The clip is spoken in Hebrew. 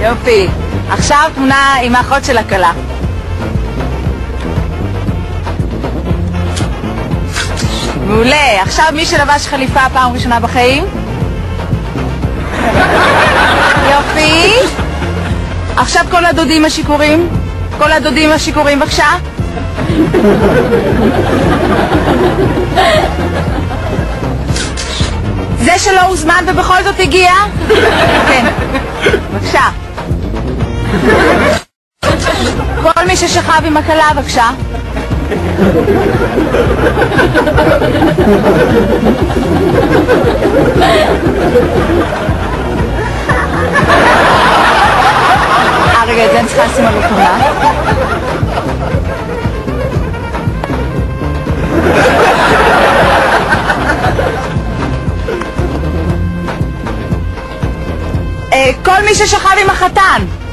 יופי. עכשיו תמונה עם האחות של הכלה. מעולה. עכשיו מי שלבש חליפה פעם ראשונה בחיים? יופי. עכשיו כל הדודים השיכורים. כל הדודים השיכורים בבקשה. זה שלא הוזמן ובכל זאת הגיע? כן. בבקשה. כל מי ששכב עם הכלה, בבקשה. רגע, את זה אני צריכה לשים על התמונה. כל מי ששכב עם החתן.